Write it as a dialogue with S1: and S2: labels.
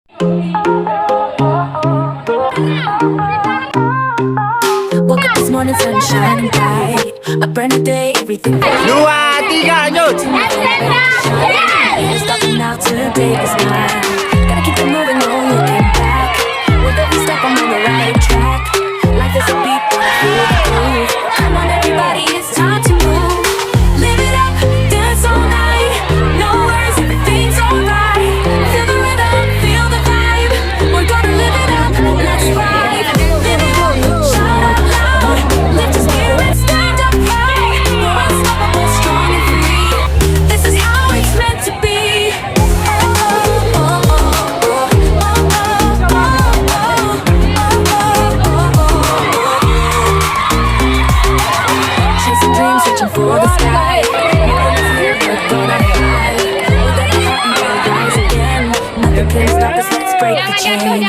S1: Woke up this morning, sun shining bright. A brand new day, everything.
S2: 2, 3, lanjut.
S1: Starting out today is mine. Gotta keep it moving, no looking back. With every step, I'm on the right track. Life is a beat, but I feel the groove. Come on, everybody, it's time to move. Live it up, dance all night. No worries, everything's alright. Feel the rhythm, feel the vibe. We're gonna live it up, let's ride. Live it up, shout out loud. Lift your spirits, stand up high. We're unstoppable, strong and free. This is how it's meant to be. Chasing dreams, searching for the sky. We're gonna fly. With every heart, we'll rise again. Nothing can stop us, let's break the chain.